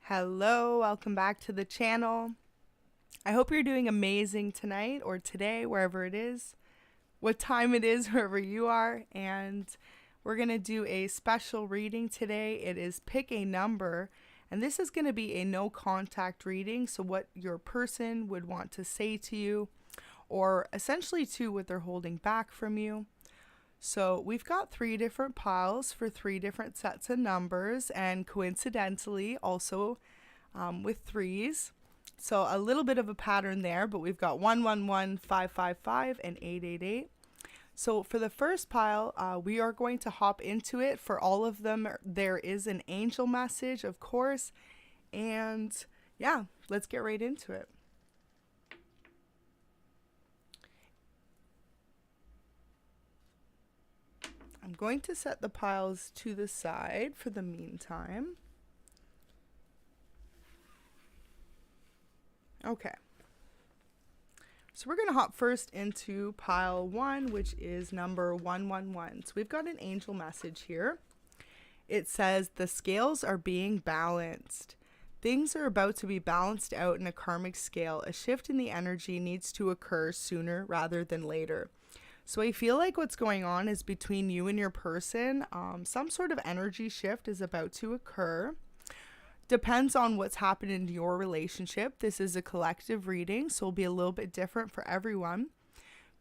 Hello, welcome back to the channel. I hope you're doing amazing tonight or today, wherever it is, what time it is, wherever you are. And we're going to do a special reading today. It is pick a number, and this is going to be a no contact reading. So what your person would want to say to you, or essentially to what they're holding back from you. So we've got 3 different piles for 3 different sets of numbers, and coincidentally also with 3s. So a little bit of a pattern there, but we've got 111, 555, and 888. So for the first pile, we are going to hop into it. For all of them, there is an angel message, of course. And yeah, let's get right into it. I'm going to set the piles to the side for the meantime. Okay. So we're going to hop first into pile 1, which is number 111. So we've got an angel message here. It says, the scales are being balanced. Things are about to be balanced out in a karmic scale. A shift in the energy needs to occur sooner rather than later. So I feel like what's going on is between you and your person, some sort of energy shift is about to occur. Depends on what's happened in your relationship. This is a collective reading, so it'll be a little bit different for everyone.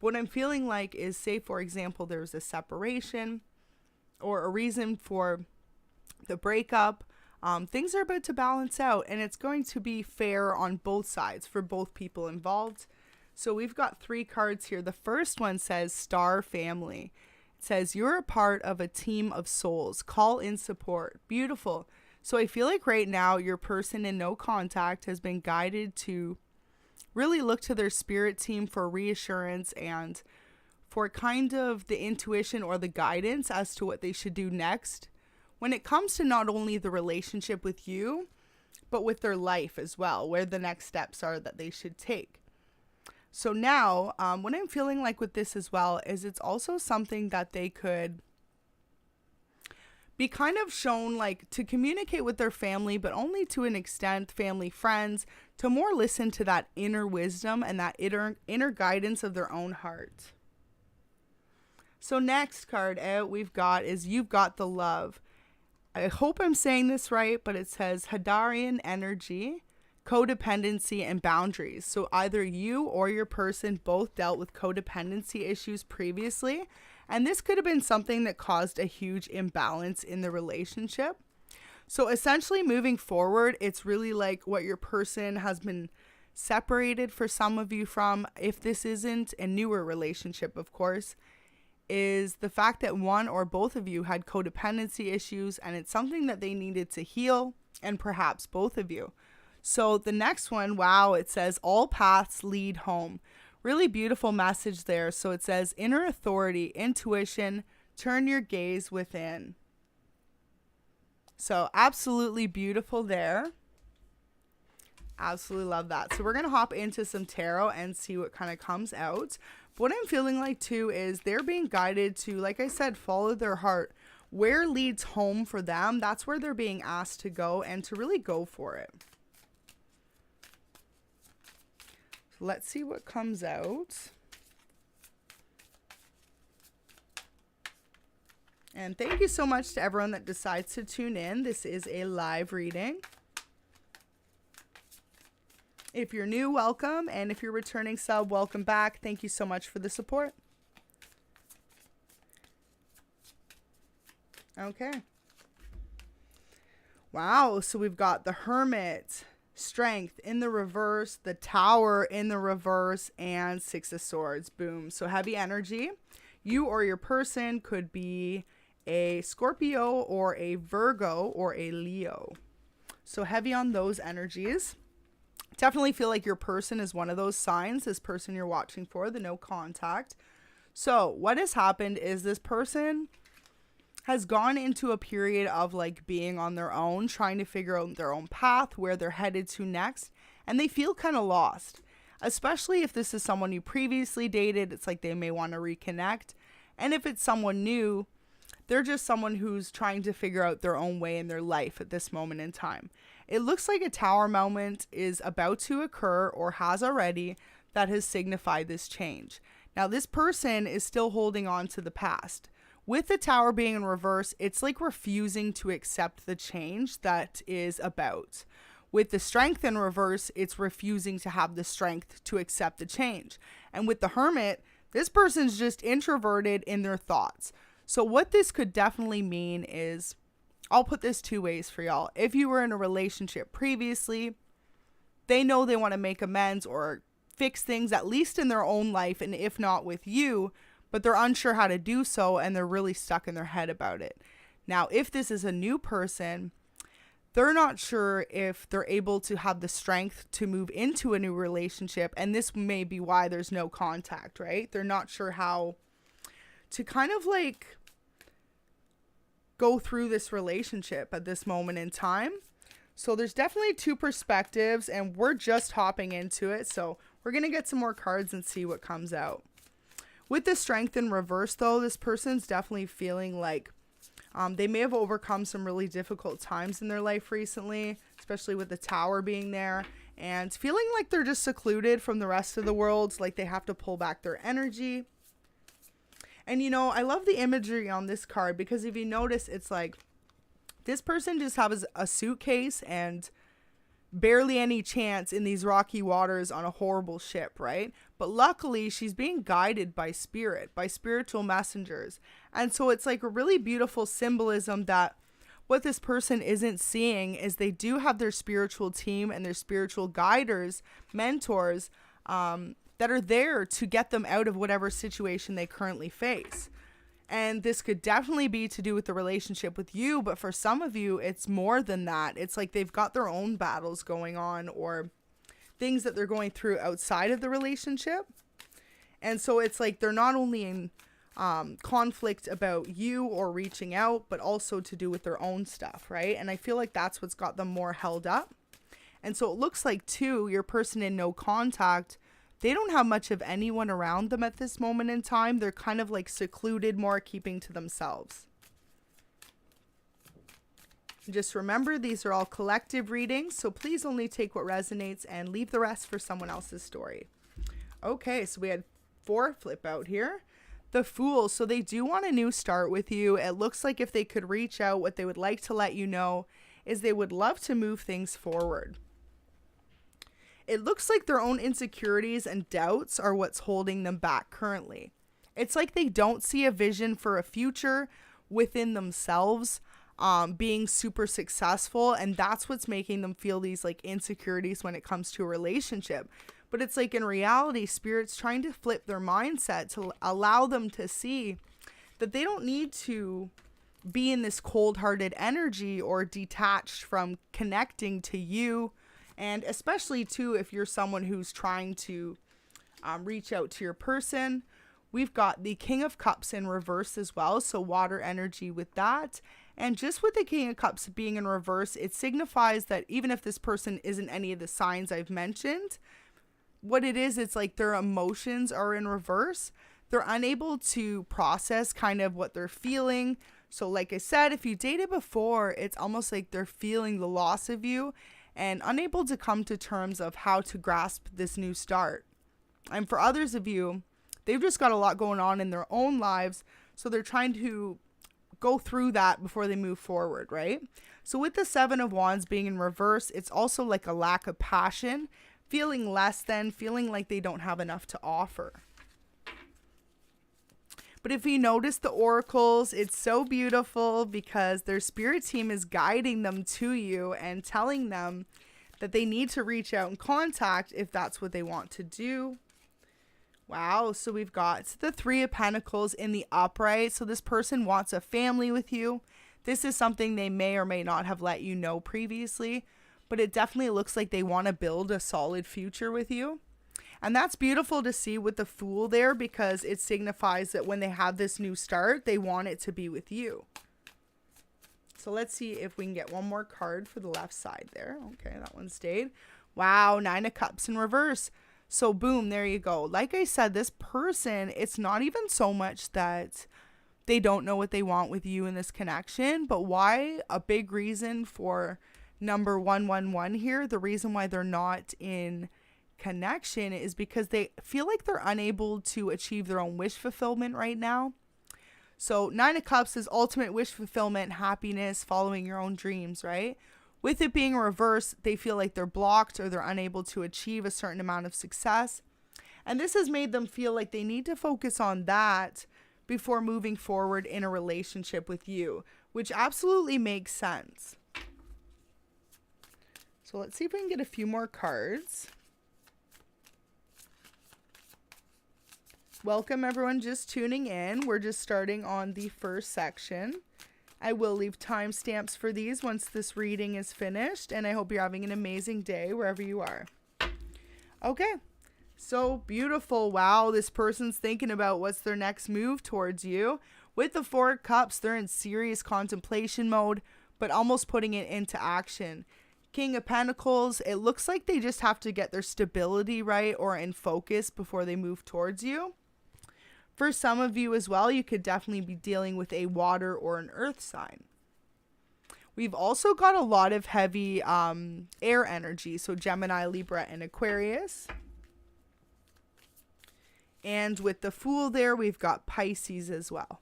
What I'm feeling like is, say, for example, there's a separation or a reason for the breakup. Things are about to balance out, and it's going to be fair on both sides for both people involved. So we've got 3 cards here. The first one says Star Family. It says, you're a part of a team of souls. Call in support. Beautiful. So I feel like right now your person in no contact has been guided to really look to their spirit team for reassurance and for kind of the intuition or the guidance as to what they should do next when it comes to not only the relationship with you, but with their life as well, where the next steps are that they should take. So now, what I'm feeling like with this as well is it's also something that they could be kind of shown like to communicate with their family, but only to an extent, family, friends, to more listen to that inner wisdom and that inner guidance of their own heart. So next card out we've got is You've Got the Love. I hope I'm saying this right, but it says Hadarian energy, codependency, and boundaries. So either you or your person both dealt with codependency issues previously, and this could have been something that caused a huge imbalance in the relationship. So essentially moving forward, it's really like what your person has been separated for some of you from, if this isn't a newer relationship, of course, is the fact that one or both of you had codependency issues, and it's something that they needed to heal, and perhaps both of you. So the next one, wow, it says all paths lead home. Really beautiful message there. So it says inner authority, intuition, turn your gaze within. So absolutely beautiful there. Absolutely love that. So we're going to hop into some tarot and see what kind of comes out. But what I'm feeling like too is they're being guided to, like I said, follow their heart. Where leads home for them, that's where they're being asked to go and to really go for it. Let's see what comes out. And thank you so much to everyone that decides to tune in. This is a live reading. If you're new, welcome. And if you're returning sub, welcome back. Thank you so much for the support. Okay. Wow. So we've got the Hermit, Strength in the reverse, the Tower in the reverse, and 6 of Swords. Boom. So heavy energy. You or your person could be a Scorpio or a Virgo or a Leo. So heavy on those energies. Definitely feel like your person is one of those signs, this person you're watching for, the no contact. So what has happened is this person has gone into a period of like being on their own, trying to figure out their own path, where they're headed to next, and they feel kind of lost, especially if this is someone you previously dated. It's like they may want to reconnect, and if it's someone new, they're just someone who's trying to figure out their own way in their life at this moment in time. It looks like a tower moment is about to occur or has already that has signified this change. Now, this person is still holding on to the past. With the tower being in reverse, it's like refusing to accept the change that is about. With the strength in reverse, it's refusing to have the strength to accept the change. And with the hermit, this person's just introverted in their thoughts. So what this could definitely mean is, I'll put this two ways for y'all. If you were in a relationship previously, they know they want to make amends or fix things, at least in their own life, and if not with you, but they're unsure how to do so and they're really stuck in their head about it. Now, if this is a new person, they're not sure if they're able to have the strength to move into a new relationship, and this may be why there's no contact, right? They're not sure how to kind of like go through this relationship at this moment in time. So there's definitely two perspectives, and we're just hopping into it. So we're going to get some more cards and see what comes out. With the strength in reverse, though, this person's definitely feeling like they may have overcome some really difficult times in their life recently, especially with the tower being there, and feeling like they're just secluded from the rest of the world, like they have to pull back their energy. And, you know, I love the imagery on this card because if you notice, it's like this person just has a suitcase and barely any chance in these rocky waters on a horrible ship, right? But luckily, she's being guided by spirit, by spiritual messengers. And so it's like a really beautiful symbolism that what this person isn't seeing is they do have their spiritual team and their spiritual guiders, mentors, that are there to get them out of whatever situation they currently face. And this could definitely be to do with the relationship with you, but for some of you, it's more than that. It's like they've got their own battles going on or things that they're going through outside of the relationship. And so it's like they're not only in conflict about you or reaching out, but also to do with their own stuff, right? And I feel like that's what's got them more held up. And so it looks like, too, your person in no contact, they don't have much of anyone around them at this moment in time. They're kind of like secluded, more keeping to themselves. Just remember, these are all collective readings, so please only take what resonates and leave the rest for someone else's story. Okay, so we had 4 flip out here. The Fool, so they do want a new start with you. It looks like if they could reach out, what they would like to let you know is they would love to move things forward. It looks like their own insecurities and doubts are what's holding them back currently. It's like they don't see a vision for a future within themselves, being super successful, and that's what's making them feel these like insecurities when it comes to a relationship. But it's like in reality, Spirit's trying to flip their mindset to allow them to see that they don't need to be in this cold-hearted energy or detached from connecting to you. And especially, too, if you're someone who's trying to reach out to your person. We've got the King of Cups in reverse as well, so water energy with that. And just with the King of Cups being in reverse, it signifies that even if this person isn't any of the signs I've mentioned, what it is, it's like their emotions are in reverse. They're unable to process kind of what they're feeling. So like I said, if you dated before, it's almost like they're feeling the loss of you and unable to come to terms of how to grasp this new start. And for others of you, they've just got a lot going on in their own lives, so they're trying to go through that before they move forward, right? So with the 7 of Wands being in reverse, it's also like a lack of passion, feeling less than, feeling like they don't have enough to offer. But if you notice the oracles, it's so beautiful because their spirit team is guiding them to you and telling them that they need to reach out and contact if that's what they want to do. Wow, so we've got the 3 of Pentacles in the upright. So this person wants a family with you. This is something they may or may not have let you know previously, but it definitely looks like they want to build a solid future with you. And that's beautiful to see with the Fool there because it signifies that when they have this new start, they want it to be with you. So let's see if we can get one more card for the left side there. Okay, that one stayed. Wow, 9 of Cups in reverse. So boom, there you go. Like I said, this person, it's not even so much that they don't know what they want with you in this connection, but why a big reason for number 111 here, the reason why they're not in connection is because they feel like they're unable to achieve their own wish fulfillment right now. So 9 of Cups is ultimate wish fulfillment, happiness, following your own dreams, right? With it being reversed, they feel like they're blocked or they're unable to achieve a certain amount of success. And this has made them feel like they need to focus on that before moving forward in a relationship with you, which absolutely makes sense. So let's see if we can get a few more cards. Welcome everyone just tuning in. We're just starting on the first section. I will leave timestamps for these once this reading is finished, and I hope you're having an amazing day wherever you are. Okay, so beautiful. Wow, this person's thinking about what's their next move towards you. With the 4 of Cups, they're in serious contemplation mode, but almost putting it into action. King of Pentacles, it looks like they just have to get their stability right or in focus before they move towards you. For some of you as well, you could definitely be dealing with a water or an earth sign. We've also got a lot of heavy air energy, so Gemini, Libra, and Aquarius. And with the Fool there, we've got Pisces as well.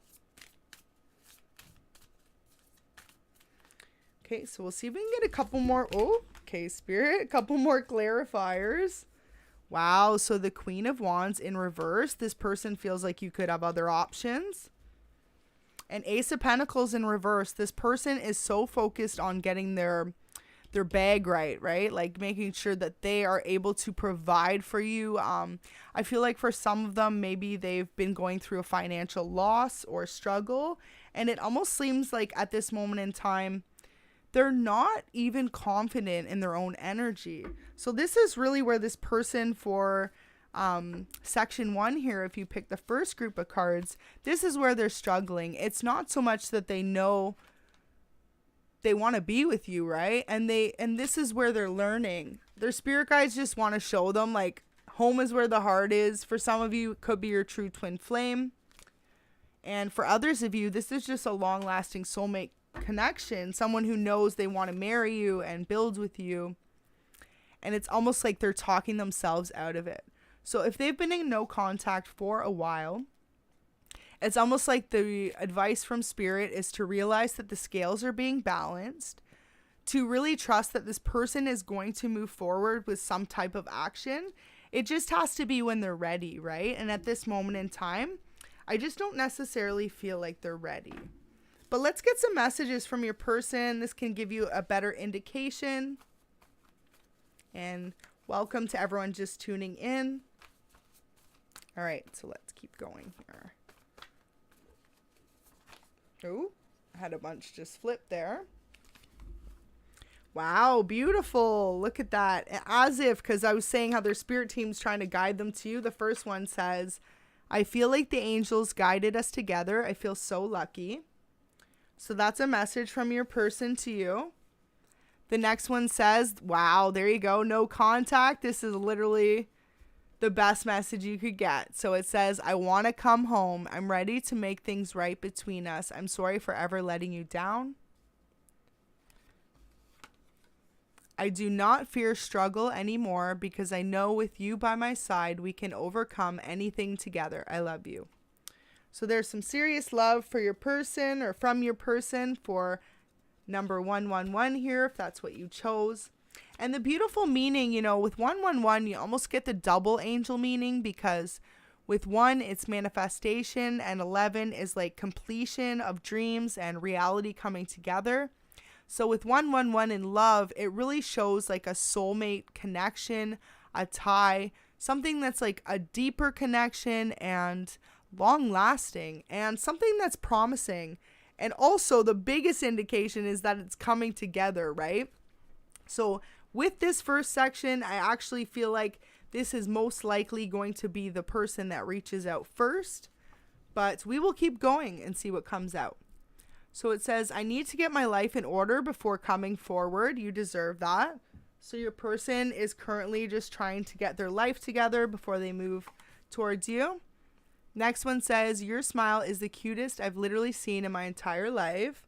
Okay, so we'll see if we can get a couple more. Oh, okay, Spirit, a couple more clarifiers. Wow, so the Queen of Wands in reverse. This person feels like you could have other options. And Ace of Pentacles in reverse. This person is so focused on getting their bag right? Like making sure that they are able to provide for you. I feel like for some of them, maybe they've been going through a financial loss or struggle. And it almost seems like at this moment in time, they're not even confident in their own energy. So this is really where this person for section 1 here, if you pick the first group of cards, this is where they're struggling. It's not so much that they know they want to be with you, right? And this is where they're learning. Their spirit guides just want to show them like home is where the heart is. For some of you, it could be your true twin flame. And for others of you, this is just a long-lasting soulmate connection, someone who knows they want to marry you and build with you, and it's almost like they're talking themselves out of it. So if they've been in no contact for a while, it's almost like the advice from Spirit is to realize that the scales are being balanced, to really trust that this person is going to move forward with some type of action. It just has to be when they're ready, right? And at this moment in time, I just don't necessarily feel like they're ready. But let's get some messages from your person. This can give you a better indication. And welcome to everyone just tuning in. All right, so let's keep going here. Oh, I had a bunch just flip there. Wow, beautiful. Look at that. As if, because I was saying how their spirit team's trying to guide them to you. The first one says, I feel like the angels guided us together. I feel so lucky. So that's a message from your person to you. The next one says, wow, there you go. No contact. This is literally the best message you could get. So it says, I want to come home. I'm ready to make things right between us. I'm sorry for ever letting you down. I do not fear struggle anymore because I know with you by my side, we can overcome anything together. I love you. So there's some serious love for your person or from your person for number 111 here, if that's what you chose. And the beautiful meaning, you know, with 111, you almost get the double angel meaning, because with 1, it's manifestation, and 11 is like completion of dreams and reality coming together. So with 111 in love, it really shows like a soulmate connection, a tie, something that's like a deeper connection and long lasting, and something that's promising. And also the biggest indication is that it's coming together, right? So with this first section, I actually feel like this is most likely going to be the person that reaches out first, but we will keep going and see what comes out. So it says, I need to get my life in order before coming forward. You deserve that. So your person is currently just trying to get their life together before they move towards you. Next one says, your smile is the cutest I've literally seen in my entire life.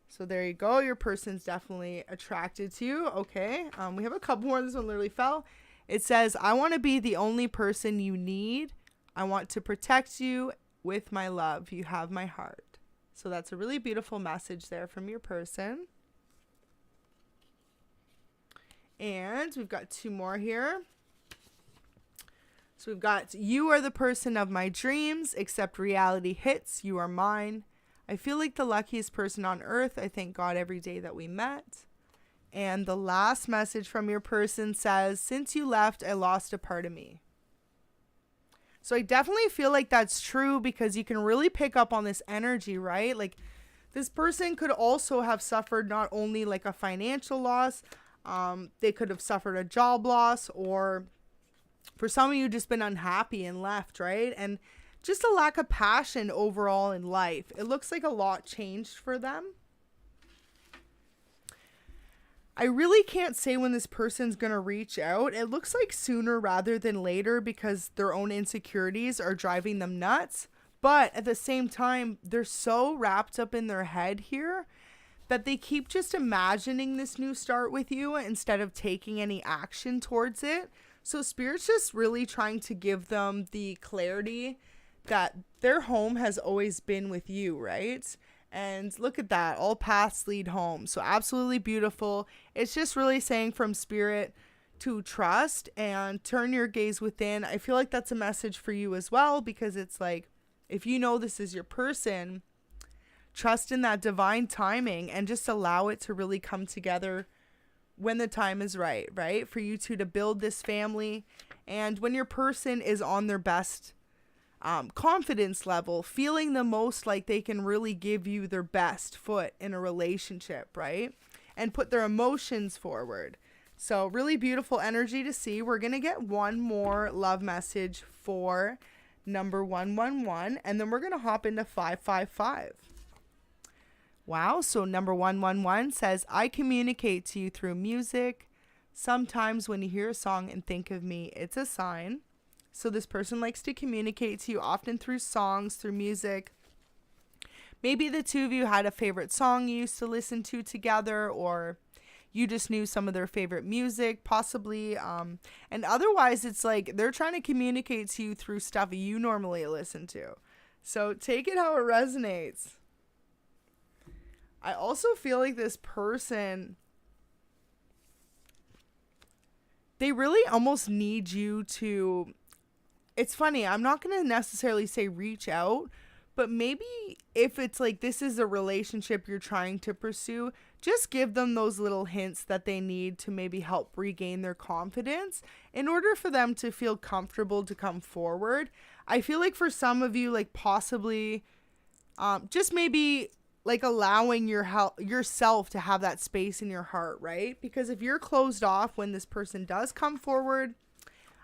So there you go. Your person's definitely attracted to you. Okay. We have a couple more. This one literally fell. It says, I want to be the only person you need. I want to protect you with my love. You have my heart. So that's a really beautiful message there from your person. And we've got two more here. So we've got, you are the person of my dreams, except reality hits, you are mine. I feel like the luckiest person on earth. I thank God every day that we met. And the last message from your person says, since you left, I lost a part of me. So I definitely feel like that's true because you can really pick up on this energy, right? Like this person could also have suffered not only like a financial loss, they could have suffered a job loss, or for some of you just been unhappy and left, right? And just a lack of passion overall in life. It looks like a lot changed for them. I really can't say when this person's going to reach out. It looks like sooner rather than later because their own insecurities are driving them nuts. But at the same time, they're so wrapped up in their head here that they keep just imagining this new start with you instead of taking any action towards it. So Spirit's just really trying to give them the clarity that their home has always been with you, right? And look at that. All paths lead home. So absolutely beautiful. It's just really saying from Spirit to trust and turn your gaze within. I feel like that's a message for you as well, because it's like, if you know this is your person, trust in that divine timing and just allow it to really come together when the time is right, right? For you two to build this family. And when your person is on their best confidence level, feeling the most like they can really give you their best foot in a relationship, right? And put their emotions forward. So really beautiful energy to see. We're going to get one more love message for number 111, and then we're going to hop into 555. Wow, so number 111 says, I communicate to you through music. Sometimes when you hear a song and think of me, it's a sign. So this person likes to communicate to you often through songs, through music. Maybe the two of you had a favorite song you used to listen to together, or you just knew some of their favorite music, possibly. And otherwise, it's like they're trying to communicate to you through stuff you normally listen to. So take it how it resonates. I also feel like this person, they really almost need you to, it's funny, I'm not going to necessarily say reach out, but maybe if it's like this is a relationship you're trying to pursue, just give them those little hints that they need to maybe help regain their confidence in order for them to feel comfortable to come forward. I feel like for some of you, like possibly just maybe like allowing yourself to have that space in your heart, right? Because if you're closed off when this person does come forward,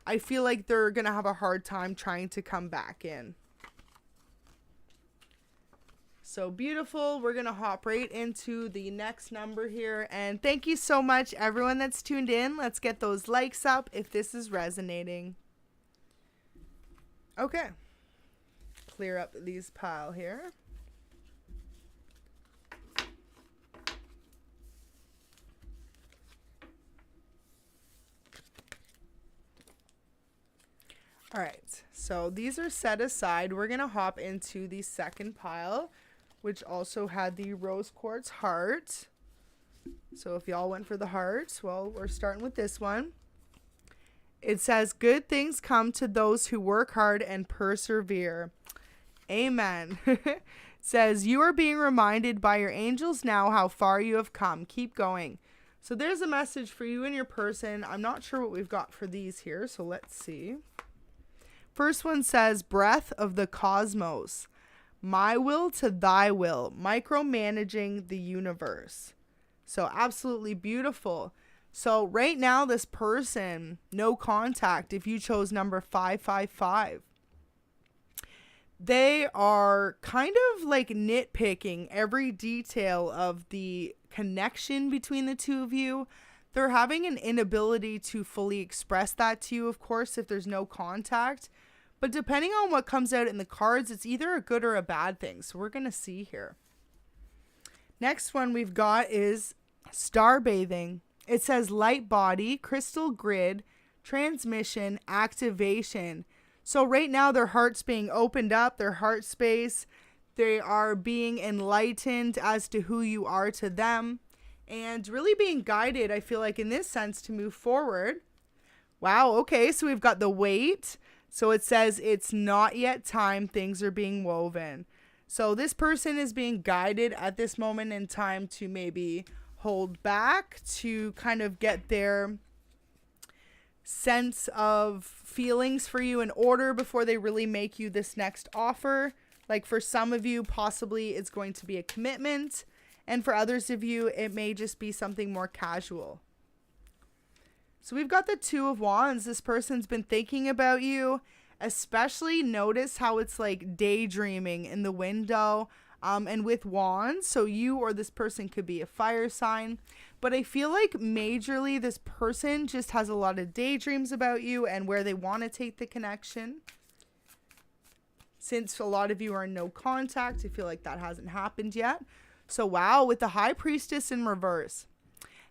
I feel like they're going to have a hard time trying to come back in. So beautiful. We're going to hop right into the next number here. And thank you so much, everyone that's tuned in. Let's get those likes up if this is resonating. Okay. Clear up these pile here. All right, so these are set aside. We're going to hop into the second pile, which also had the rose quartz heart. So if y'all went for the heart, well, we're starting with this one. It says, good things come to those who work hard and persevere. Amen. It says, you are being reminded by your angels now how far you have come. Keep going. So there's a message for you and your person. I'm not sure what we've got for these here, so let's see. First one says, breath of the cosmos, my will to thy will, micromanaging the universe. So absolutely beautiful. So right now, this person, no contact, if you chose number 555, they are kind of like nitpicking every detail of the connection between the two of you. They're having an inability to fully express that to you, of course, if there's no contact. But depending on what comes out in the cards, it's either a good or a bad thing. So we're going to see here. Next one we've got is star bathing. It says light body, crystal grid, transmission, activation. So right now their heart's being opened up, their heart space. They are being enlightened as to who you are to them and really being guided, I feel like, in this sense to move forward. Wow, okay, so we've got the weight. So it says it's not yet time, things are being woven. So this person is being guided at this moment in time to maybe hold back, to kind of get their sense of feelings for you in order before they really make you this next offer. Like for some of you, possibly it's going to be a commitment. And for others of you, it may just be something more casual. So we've got the Two of Wands. This person's been thinking about you. Especially notice how it's like daydreaming in the window and with wands. So you or this person could be a fire sign. But I feel like majorly this person just has a lot of daydreams about you and where they want to take the connection. Since a lot of you are in no contact, I feel like that hasn't happened yet. So wow, with the High Priestess in reverse,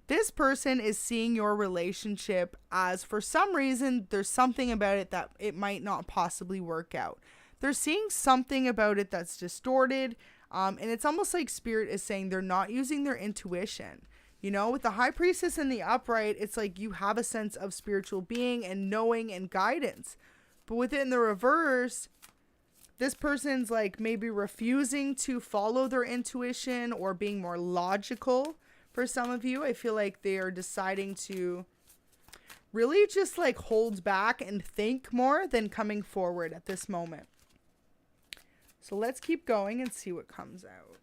this person is seeing your relationship as, for some reason, there's something about it that it might not possibly work out. They're seeing something about it that's distorted. And it's almost like Spirit is saying they're not using their intuition. You know, with the High Priestess in the upright, it's like you have a sense of spiritual being and knowing and guidance. But with it in the reverse, this person's like maybe refusing to follow their intuition or being more logical. For some of you, I feel like they are deciding to really just like hold back and think more than coming forward at this moment. So let's keep going and see what comes out.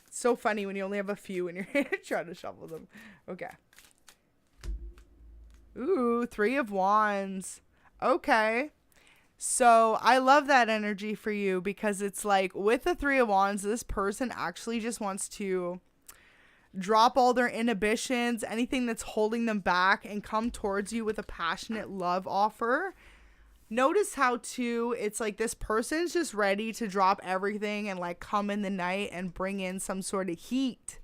It's so funny when you only have a few and you're trying to shuffle them. Okay. Ooh, Three of Wands. Okay. So I love that energy for you because it's like with the Three of Wands, this person actually just wants to drop all their inhibitions, anything that's holding them back, and come towards you with a passionate love offer. Notice how too, it's like this person's just ready to drop everything and like come in the night and bring in some sort of heat.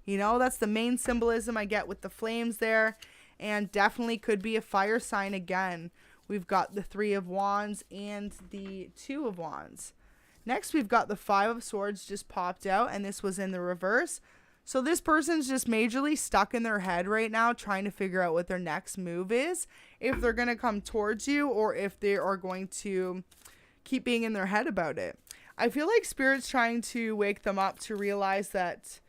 You know, that's the main symbolism I get with the flames there, and definitely could be a fire sign again. We've got the Three of Wands and the Two of Wands. Next, we've got the Five of Swords just popped out, and this was in the reverse. So this person's just majorly stuck in their head right now, trying to figure out what their next move is. If they're going to come towards you or if they are going to keep being in their head about it. I feel like Spirit's trying to wake them up to realize that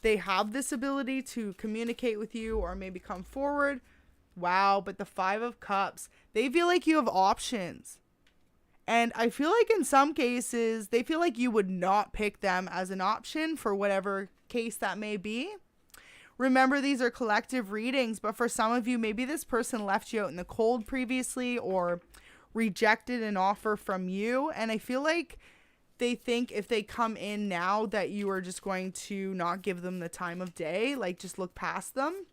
they have this ability to communicate with you or maybe come forward. Wow, but the Five of Cups, they feel like you have options. And I feel like in some cases, they feel like you would not pick them as an option for whatever case that may be. Remember, these are collective readings, but for some of you, maybe this person left you out in the cold previously or rejected an offer from you. And I feel like they think if they come in now that you are just going to not give them the time of day, like just look past them.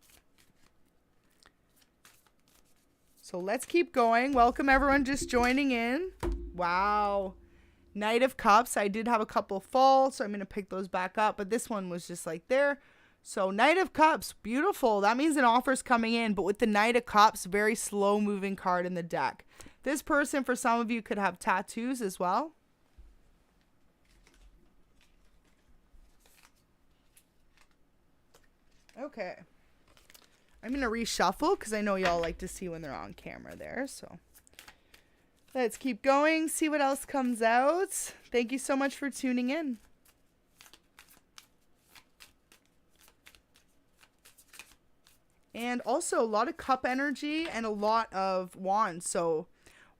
So let's keep going. Welcome everyone just joining in. Wow. Knight of Cups. I did have a couple fall, so I'm going to pick those back up. But this one was just like there. So Knight of Cups. Beautiful. That means an offer's coming in. But with the Knight of Cups, very slow moving card in the deck. This person, for some of you, could have tattoos as well. Okay. I'm going to reshuffle because I know y'all like to see when they're on camera there. So let's keep going. See what else comes out. Thank you so much for tuning in. And also a lot of cup energy and a lot of wands. So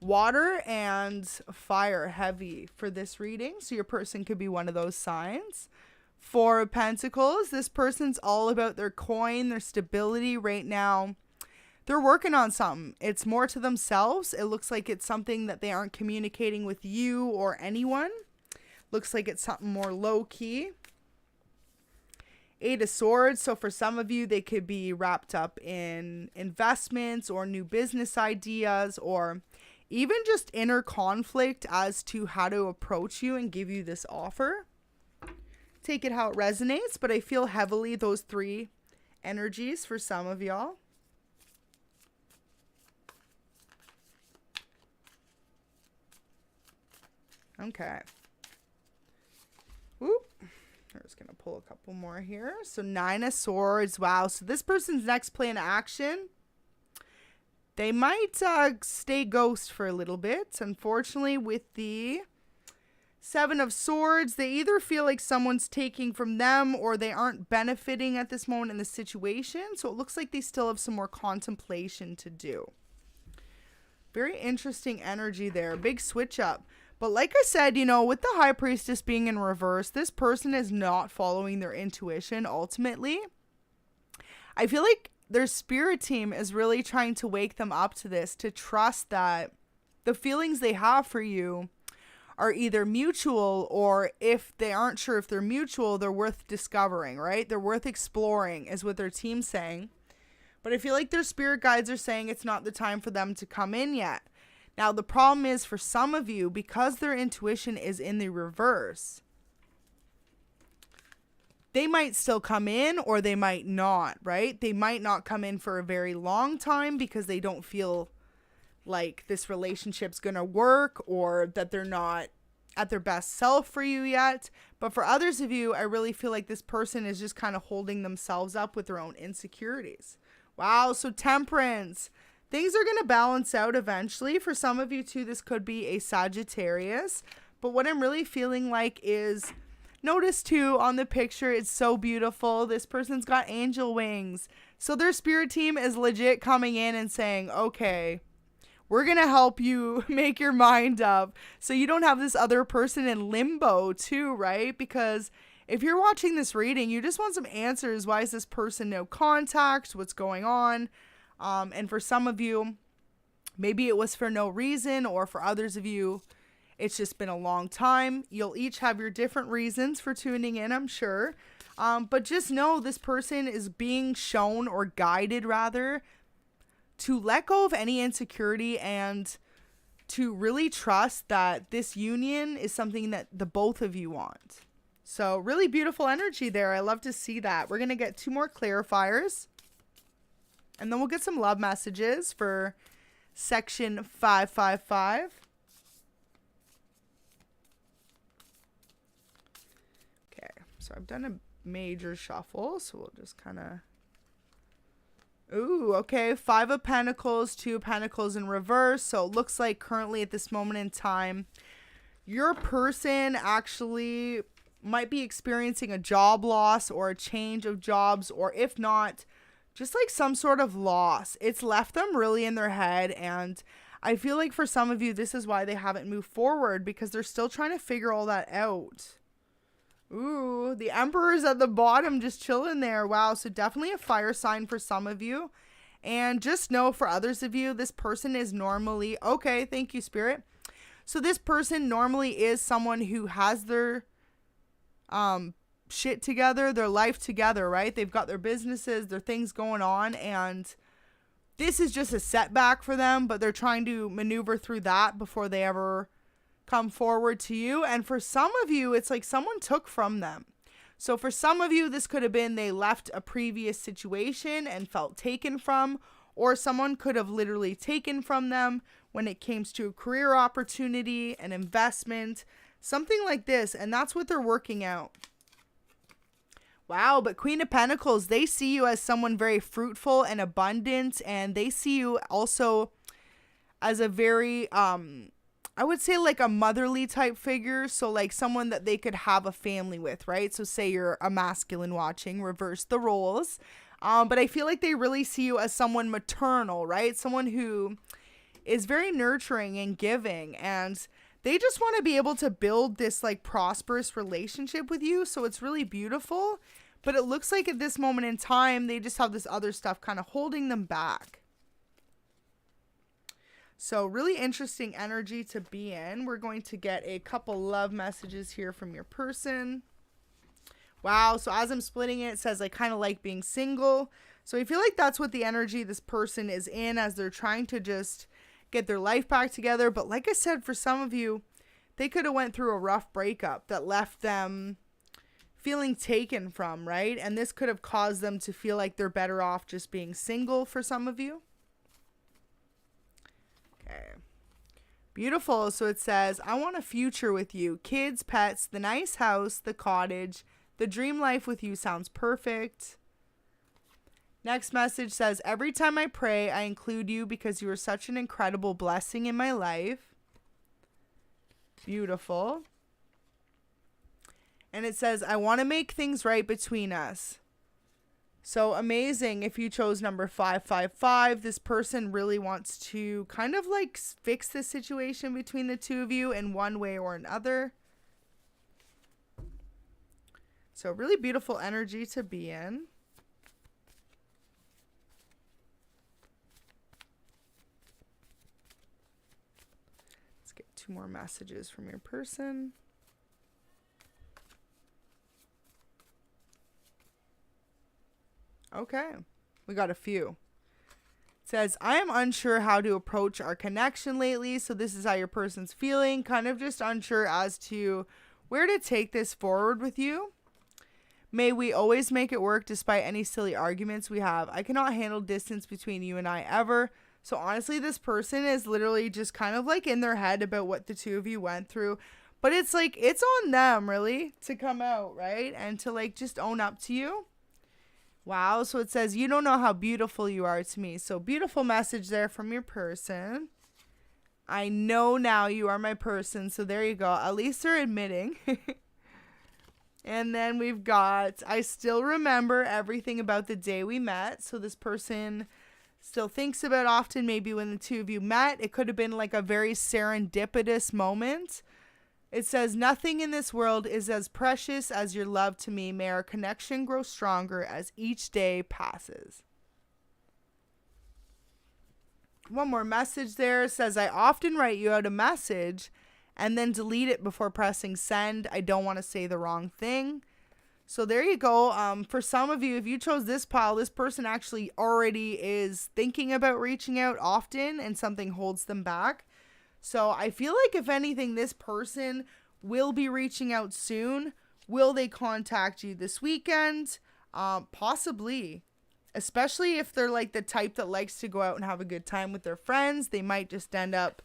water and fire heavy for this reading. So your person could be one of those signs. Four of Pentacles. This person's all about their coin, their stability right now. They're working on something. It's more to themselves. It looks like it's something that they aren't communicating with you or anyone. Looks like it's something more low-key. Eight of Swords. So for some of you, they could be wrapped up in investments or new business ideas or even just inner conflict as to how to approach you and give you this offer. Take it how it resonates, but I feel heavily those three energies for some of y'all. Okay. Whoop. I'm just going to pull a couple more here. So 9 of Swords. Wow. So this person's next plan of action, they might stay ghost for a little bit. Unfortunately, with the 7 of Swords, they either feel like someone's taking from them or they aren't benefiting at this moment in the situation. So it looks like they still have some more contemplation to do. Very interesting energy there. Big switch up. But like I said, you know, with the High Priestess being in reverse, this person is not following their intuition ultimately. I feel like their spirit team is really trying to wake them up to this, to trust that the feelings they have for you are either mutual, or if they aren't sure if they're mutual, they're worth discovering, right? They're worth exploring is what their team's saying. But I feel like their spirit guides are saying it's not the time for them to come in yet. Now, the problem is for some of you, because their intuition is in the reverse, they might still come in or they might not, right? They might not come in for a very long time because they don't feel like this relationship's going to work or that they're not at their best self for you yet. But for others of you, I really feel like this person is just kind of holding themselves up with their own insecurities. Wow, so Temperance. Things are going to balance out eventually. For some of you too, this could be a Sagittarius. But what I'm really feeling like is, notice too on the picture, it's so beautiful. This person's got angel wings. So their spirit team is legit coming in and saying, okay, we're going to help you make your mind up so you don't have this other person in limbo too, right? Because if you're watching this reading, you just want some answers. Why is this person no contact? What's going on? And for some of you, maybe it was for no reason, or for others of you, it's just been a long time. You'll each have your different reasons for tuning in, I'm sure. But just know this person is being shown, or guided rather, to let go of any insecurity and to really trust that this union is something that the both of you want. So really beautiful energy there. I love to see that. We're going to get 2 more clarifiers. And then we'll get some love messages for section 555. Okay, so I've done a major shuffle, so we'll just kind of... Ooh, okay, 5 of Pentacles, 2 of Pentacles in reverse. So it looks like currently at this moment in time, your person actually might be experiencing a job loss or a change of jobs, or if not, just like some sort of loss. It's left them really in their head, and I feel like for some of you, this is why they haven't moved forward, because they're still trying to figure all that out. Ooh, the Emperor's at the bottom just chilling there. Wow, so definitely a fire sign for some of you. And just know for others of you, this person is normally... Okay, thank you, Spirit. So this person normally is someone who has their... shit together, their life together, right? They've got their businesses, their things going on, and this is just a setback for them, but they're trying to maneuver through that before they ever come forward to you. And for some of you, it's like someone took from them. So for some of you, this could have been they left a previous situation and felt taken from, or someone could have literally taken from them when it came to a career opportunity, an investment, something like this, and that's what they're working out. Wow, but Queen of Pentacles, they see you as someone very fruitful and abundant, and they see you also as a very, I would say like a motherly type figure. So like someone that they could have a family with, right? So say you're a masculine watching, reverse the roles. But I feel like they really see you as someone maternal, right? Someone who is very nurturing and giving, and they just want to be able to build this like prosperous relationship with you. So it's really beautiful, but it looks like at this moment in time, they just have this other stuff kind of holding them back. So really interesting energy to be in. We're going to get a couple love messages here from your person. Wow. So as I'm splitting it, it says I kind of like being single. So I feel like that's what the energy this person is in as they're trying to just get their life back together. But like I said, for some of you, they could have went through a rough breakup that left them feeling taken from, right? And this could have caused them to feel like they're better off just being single for some of you. Okay. Beautiful. So it says, I want a future with you. Kids, pets, the nice house, the cottage, the dream life with you sounds perfect. Next message says, every time I pray, I include you because you are such an incredible blessing in my life. Beautiful. And it says, I want to make things right between us. So amazing. If you chose number 555, this person really wants to kind of like fix the situation between the two of you in one way or another. So really beautiful energy to be in. Let's get 2 more messages from your person. Okay, we got a few. It says, I am unsure how to approach our connection lately. So this is how your person's feeling, kind of just unsure as to where to take this forward with you. May we always make it work despite any silly arguments we have. I cannot handle distance between you and I ever. So honestly, this person is literally just kind of like in their head about what the two of you went through. But it's like, it's on them really to come out, right? And to like just own up to you. Wow. So it says, you don't know how beautiful you are to me. So beautiful message there from your person. I know now you are my person. So there you go. At least they're admitting. And then we've got, I still remember everything about the day we met. So this person still thinks about often maybe when the two of you met. It could have been like a very serendipitous moment. It says, nothing in this world is as precious as your love to me. May our connection grow stronger as each day passes. One more message there. It says, I often write you out a message and then delete it before pressing send. I don't want to say the wrong thing. So there you go. For some of you, if you chose this pile, this person actually already is thinking about reaching out often and something holds them back. So I feel like if anything, this person will be reaching out soon. Will they contact you this weekend? Possibly. Especially if they're like the type that likes to go out and have a good time with their friends. They might just end up,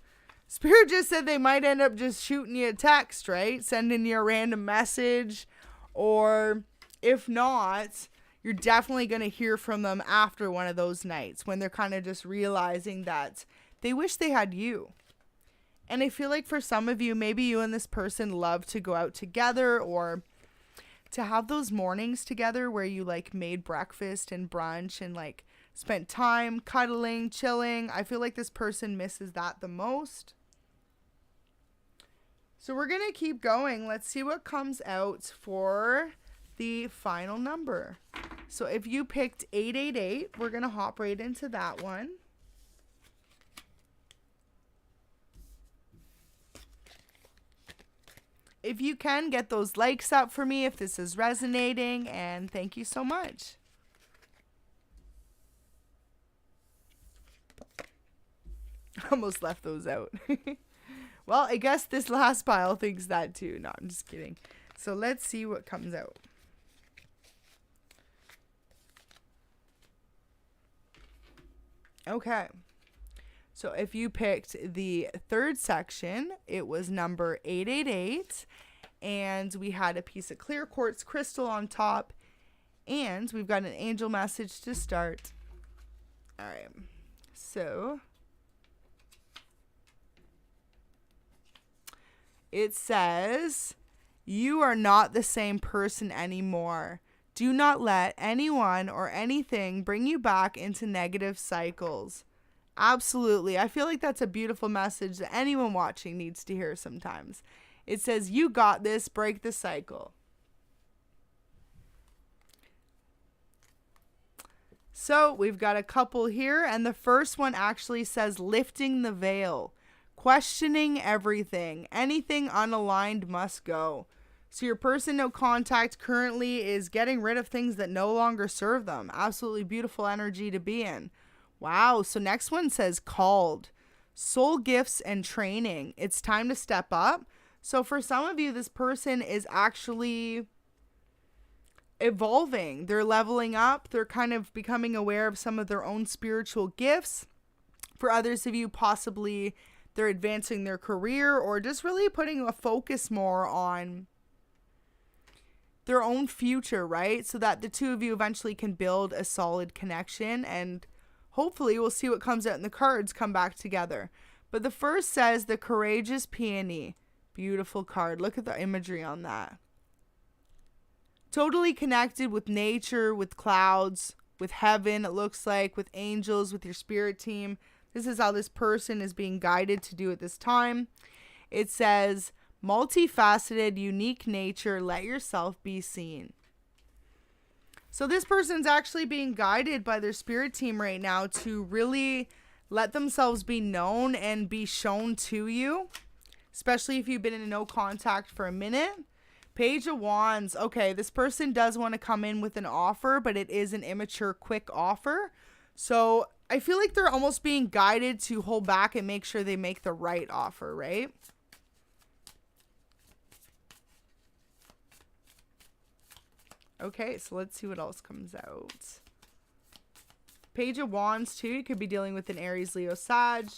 Spirit just said they might end up just shooting you a text, right? Sending you a random message. Or if not, you're definitely going to hear from them after one of those nights when they're kind of just realizing that they wish they had you. And I feel like for some of you, maybe you and this person love to go out together or to have those mornings together where you like made breakfast and brunch and like spent time cuddling, chilling. I feel like this person misses that the most. So we're going to keep going. Let's see what comes out for the final number. So if you picked 888, we're going to hop right into that one. If you can, get those likes up for me if this is resonating, and thank you so much. Almost left those out. Well, I guess this last pile thinks that too. No, I'm just kidding. So let's see what comes out. Okay. So if you picked the third section, it was number 888, and we had a piece of clear quartz crystal on top, and we've got an angel message to start. All right. So it says, you are not the same person anymore. Do not let anyone or anything bring you back into negative cycles. Absolutely. I feel like that's a beautiful message that anyone watching needs to hear sometimes. It says, you got this, break the cycle. So we've got a couple here, and the first one actually says lifting the veil, questioning everything, anything unaligned must go. So your person no contact currently is getting rid of things that no longer serve them. Absolutely beautiful energy to be in. Wow. So next one says called, soul gifts and training. It's time to step up. So for some of you, this person is actually evolving. They're leveling up. They're kind of becoming aware of some of their own spiritual gifts. For others of you, possibly they're advancing their career or just really putting a focus more on their own future, right? So that the two of you eventually can build a solid connection, and hopefully we'll see what comes out in the cards come back together. But the first says the courageous peony. Beautiful card. Look at the imagery on that. Totally connected with nature, with clouds, with heaven, it looks like, with angels, with your spirit team. This is how this person is being guided to do at this time. It says, multifaceted, unique nature, let yourself be seen. So this person's actually being guided by their spirit team right now to really let themselves be known and be shown to you, especially if you've been in no contact for a minute. Page of Wands. Okay, this person does want to come in with an offer, but it is an immature, quick offer. So I feel like they're almost being guided to hold back and make sure they make the right offer, right? Okay, so let's see what else comes out. Page of Wands too. You could be dealing with an Aries, Leo, Sag.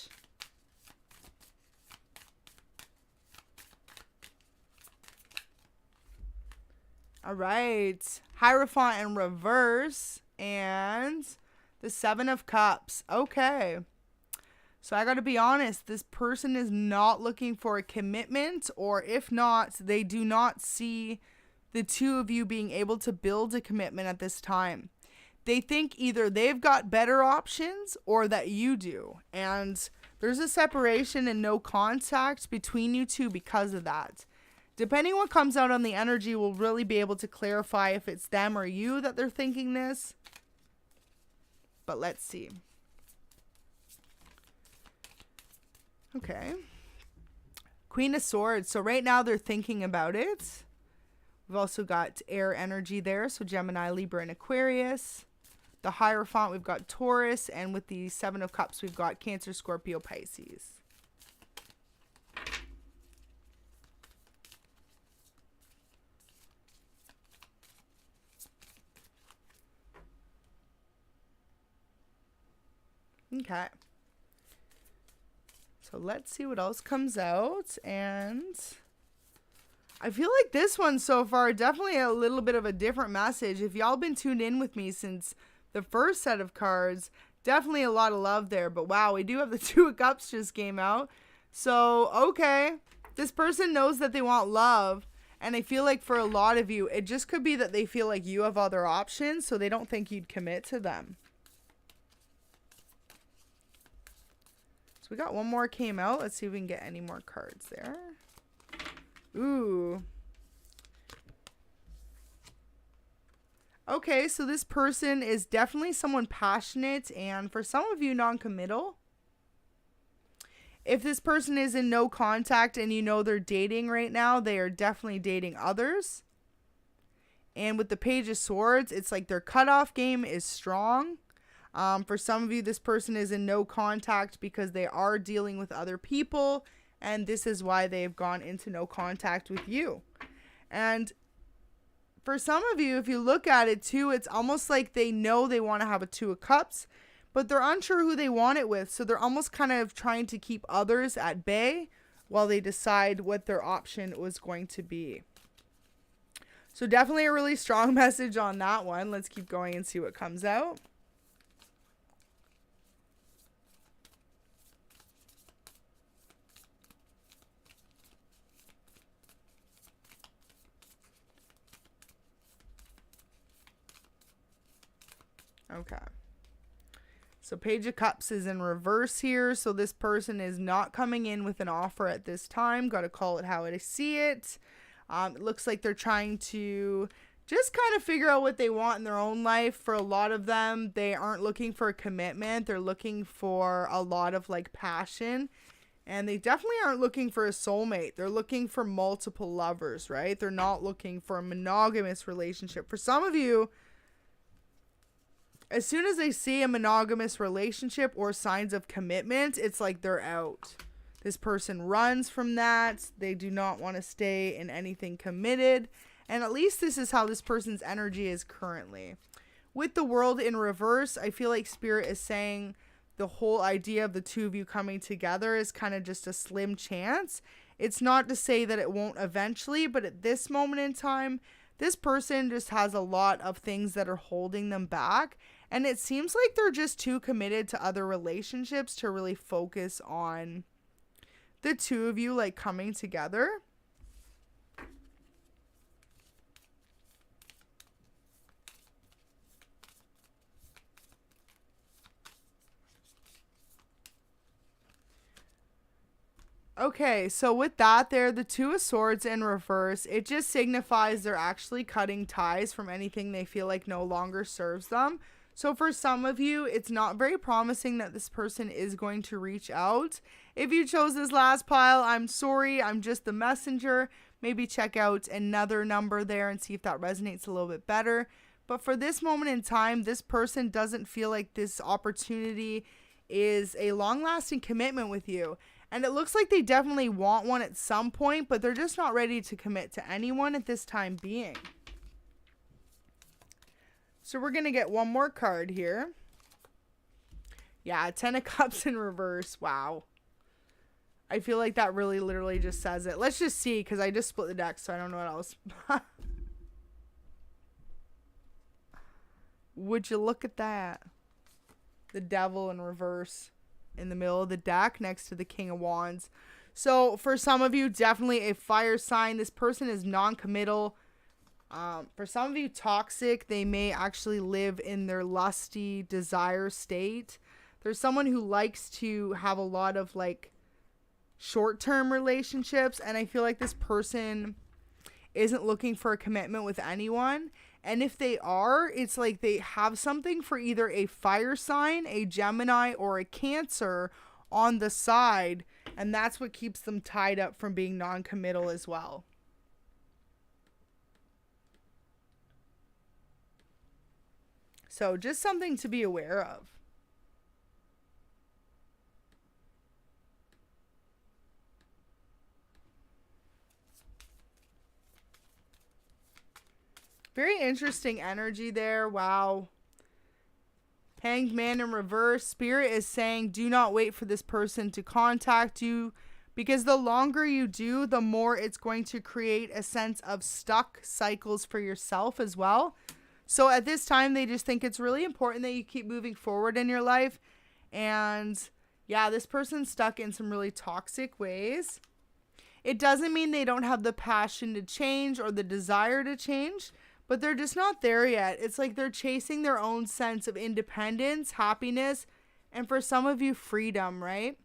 All right. Hierophant in reverse and the Seven of Cups. Okay. So I got to be honest, this person is not looking for a commitment, or if not, they do not see the two of you being able to build a commitment at this time. They think either they've got better options or that you do. And there's a separation and no contact between you two because of that. Depending what comes out on the energy, we'll really be able to clarify if it's them or you that they're thinking this. But let's see. Okay. Queen of Swords. So right now they're thinking about it. We've also got air energy there. So Gemini, Libra, and Aquarius. The Hierophant, we've got Taurus. And with the Seven of Cups, we've got Cancer, Scorpio, Pisces. Okay. So let's see what else comes out. And I feel like this one so far, definitely a little bit of a different message. If y'all been tuned in with me since the first set of cards, definitely a lot of love there. But wow, we do have the Two of Cups just came out. So, okay. This person knows that they want love. And I feel like for a lot of you, it just could be that they feel like you have other options, so they don't think you'd commit to them. So we got one more came out. Let's see if we can get any more cards there. Ooh. Okay, so this person is definitely someone passionate, and for some of you, non-committal. If this person is in no contact and you know they're dating right now, they are definitely dating others. And with the Page of Swords, it's like their cutoff game is strong. For some of you, this person is in no contact because they are dealing with other people, and this is why they've gone into no contact with you. And for some of you, if you look at it too, it's almost like they know they want to have a Two of Cups, but they're unsure who they want it with. So they're almost kind of trying to keep others at bay while they decide what their option was going to be. So definitely a really strong message on that one. Let's keep going and see what comes out. Okay. So Page of Cups is in reverse here. So this person is not coming in with an offer at this time. Got to call it how I see it. It looks like they're trying to just kind of figure out what they want in their own life. For a lot of them, they aren't looking for a commitment. They're looking for a lot of like passion. And they definitely aren't looking for a soulmate. They're looking for multiple lovers, right? They're not looking for a monogamous relationship. For some of you, as soon as they see a monogamous relationship or signs of commitment, it's like they're out. This person runs from that. They do not want to stay in anything committed. And at least this is how this person's energy is currently. With the World in reverse, I feel like Spirit is saying the whole idea of the two of you coming together is kind of just a slim chance. It's not to say that it won't eventually, but at this moment in time, this person just has a lot of things that are holding them back. And it seems like they're just too committed to other relationships to really focus on the two of you like coming together. Okay, so with that there, the Two of Swords in reverse, it just signifies they're actually cutting ties from anything they feel like no longer serves them. So for some of you, it's not very promising that this person is going to reach out. If you chose this last pile, I'm sorry, I'm just the messenger. Maybe check out another number there and see if that resonates a little bit better. But for this moment in time, this person doesn't feel like this opportunity is a long-lasting commitment with you. And it looks like they definitely want one at some point, but they're just not ready to commit to anyone at this time being. So we're going to get one more card here. Yeah, 10 of Cups in reverse. Wow. I feel like that really literally just says it. Let's just see, because I just split the deck, so I don't know what else. Would you look at that? The Devil in reverse in the middle of the deck next to the King of Wands. So for some of you, definitely a fire sign. This person is non-committal. For some of you, toxic. They may actually live in their lusty desire state. There's someone who likes to have a lot of like short-term relationships, and I feel like this person isn't looking for a commitment with anyone. And if they are, it's like they have something for either a fire sign, a Gemini, or a Cancer on the side. And that's what keeps them tied up from being non-committal as well. So just something to be aware of. Very interesting energy there. Wow. Hanged Man in reverse. Spirit is saying, do not wait for this person to contact you, because the longer you do, the more it's going to create a sense of stuck cycles for yourself as well. So at this time, they just think it's really important that you keep moving forward in your life. And yeah, this person's stuck in some really toxic ways. It doesn't mean they don't have the passion to change or the desire to change, but they're just not there yet. It's like they're chasing their own sense of independence, happiness, and for some of you, freedom, right?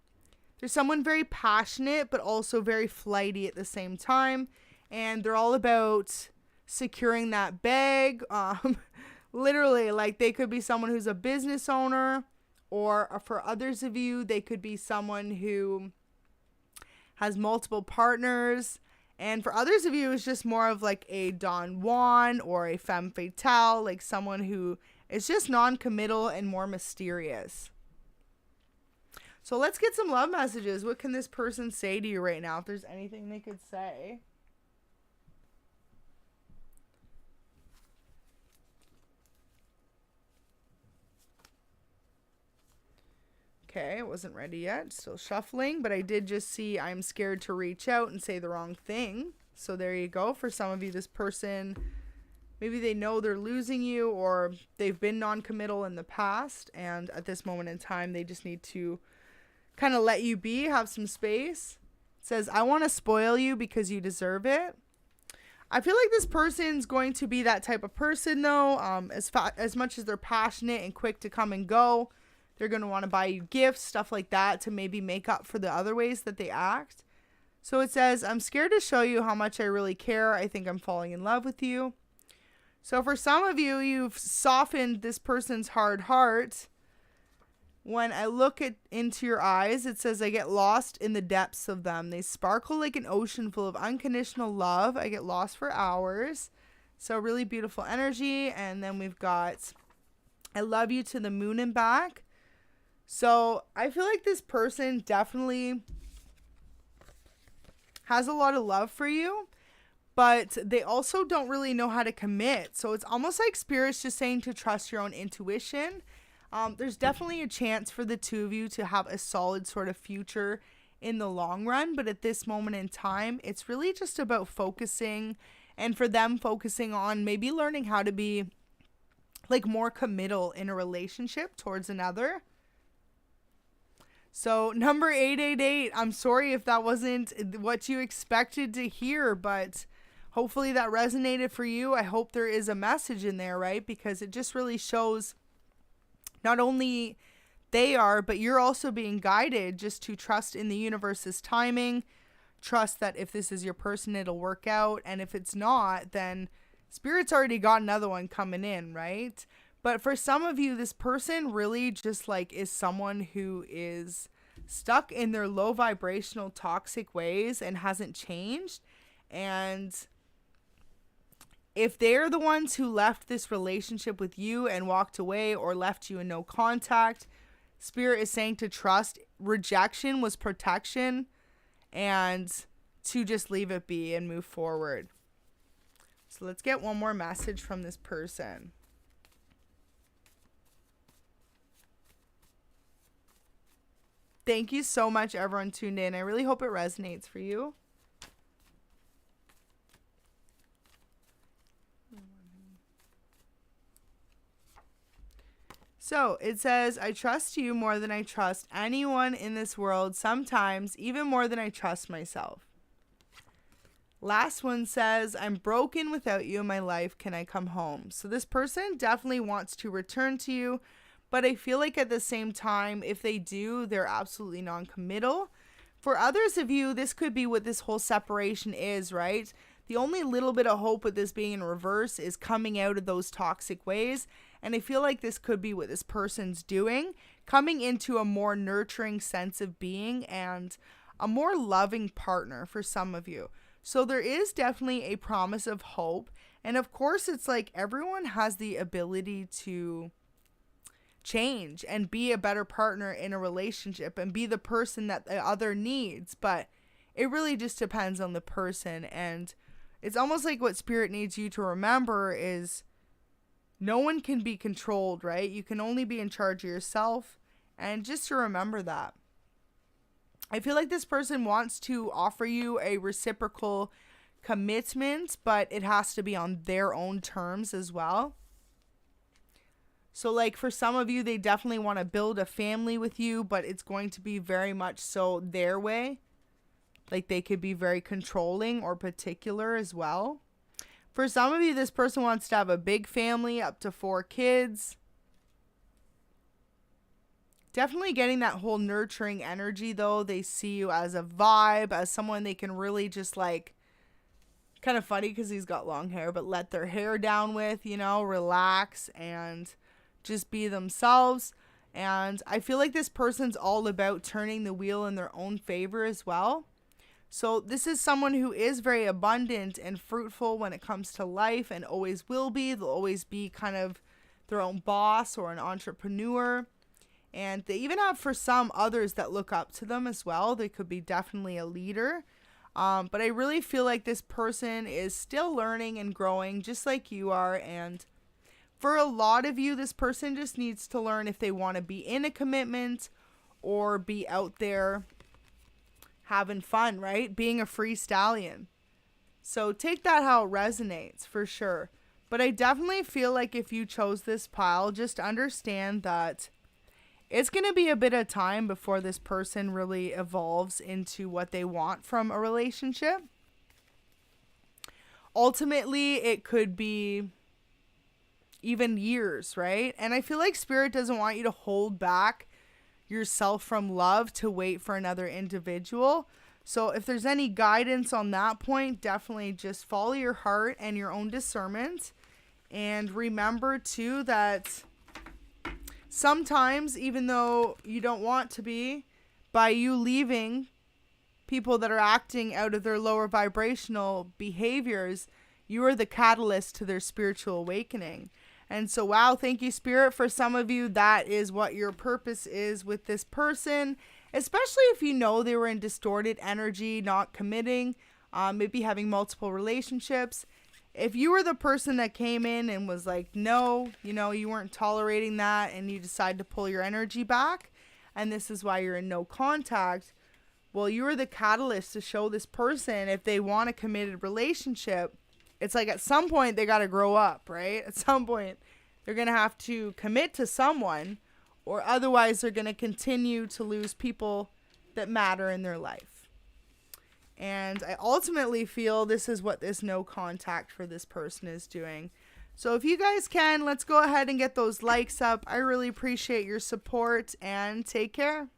There's someone very passionate, but also very flighty at the same time. And they're all about securing that bag. Literally, like they could be someone who's a business owner, or for others of you, they could be someone who has multiple partners. And for others of you, it's just more of like a Don Juan or a femme fatale, like someone who is just non-committal and more mysterious. So let's get some love messages. What can this person say to you right now, if there's anything they could say? Okay, I wasn't ready yet. Still shuffling, but I did just see I'm scared to reach out and say the wrong thing. So there you go. For some of you, this person, maybe they know they're losing you, or they've been non-committal in the past, and at this moment in time, they just need to kind of let you be, have some space. It says, I want to spoil you because you deserve it. I feel like this person's going to be that type of person, though. As much as they're passionate and quick to come and go, they're going to want to buy you gifts, stuff like that, to maybe make up for the other ways that they act. So it says, I'm scared to show you how much I really care. I think I'm falling in love with you. So for some of you, you've softened this person's hard heart. When I look into your eyes, it says, I get lost in the depths of them. They sparkle like an ocean full of unconditional love. I get lost for hours. So really beautiful energy. And then we've got, I love you to the moon and back. So I feel like this person definitely has a lot of love for you, but they also don't really know how to commit. So it's almost like Spirit's just saying to trust your own intuition. There's definitely a chance for the two of you to have a solid sort of future in the long run. But at this moment in time, it's really just about focusing, and for them focusing on maybe learning how to be like more committal in a relationship towards another. So number 888, I'm sorry if that wasn't what you expected to hear, but hopefully that resonated for you. I hope there is a message in there, right? Because it just really shows not only they are, but you're also being guided just to trust in the universe's timing. Trust that if this is your person, it'll work out. And if it's not, then Spirit's already got another one coming in, right? But for some of you, this person really just like is someone who is stuck in their low vibrational toxic ways and hasn't changed. And if they're the ones who left this relationship with you and walked away or left you in no contact, Spirit is saying to trust. Rejection was protection, and to just leave it be and move forward. So let's get one more message from this person. Thank you so much, everyone tuned in. I really hope it resonates for you. So it says, I trust you more than I trust anyone in this world, sometimes even more than I trust myself. Last one says, I'm broken without you in my life. Can I come home? So this person definitely wants to return to you, but I feel like at the same time, if they do, they're absolutely non-committal. For others of you, this could be what this whole separation is, right? The only little bit of hope with this being in reverse is coming out of those toxic ways. And I feel like this could be what this person's doing, coming into a more nurturing sense of being and a more loving partner for some of you. So there is definitely a promise of hope. And of course, it's like everyone has the ability to change and be a better partner in a relationship and be the person that the other needs. But it really just depends on the person. And it's almost like what Spirit needs you to remember is no one can be controlled, right? You can only be in charge of yourself. And just to remember that. I feel like this person wants to offer you a reciprocal commitment, but it has to be on their own terms as well. So like for some of you, they definitely want to build a family with you, but it's going to be very much so their way. Like they could be very controlling or particular as well. For some of you, this person wants to have a big family, up to 4 kids. Definitely getting that whole nurturing energy though. They see you as a vibe, as someone they can really just like, kind of funny because he's got long hair, but let their hair down with, you know, relax and just be themselves. And I feel like this person's all about turning the wheel in their own favor as well. So this is someone who is very abundant and fruitful when it comes to life and always will be. They'll always be kind of their own boss or an entrepreneur. And they even have for some others that look up to them as well. They could be definitely a leader. But I really feel like this person is still learning and growing just like you are. And for a lot of you, this person just needs to learn if they want to be in a commitment or be out there having fun, right? Being a free stallion. So take that how it resonates for sure. But I definitely feel like if you chose this pile, just understand that it's going to be a bit of time before this person really evolves into what they want from a relationship. Ultimately, it could be even years, right? And I feel like Spirit doesn't want you to hold back yourself from love to wait for another individual. So if there's any guidance on that point, definitely just follow your heart and your own discernment. And remember too that sometimes, even though you don't want to be, by you leaving people that are acting out of their lower vibrational behaviors, you are the catalyst to their spiritual awakening. And so, wow, thank you, Spirit. For some of you, that is what your purpose is with this person, especially if you know they were in distorted energy, not committing. maybe having multiple relationships. If you were the person that came in and was like, no, you weren't tolerating that and you decide to pull your energy back, and this is why you're in no contact, well, you are the catalyst to show this person if they want a committed relationship. It's like at some point they got to grow up, right? At some point they're going to have to commit to someone, or otherwise they're going to continue to lose people that matter in their life. And I ultimately feel this is what this no contact for this person is doing. So if you guys can, let's go ahead and get those likes up. I really appreciate your support, and take care.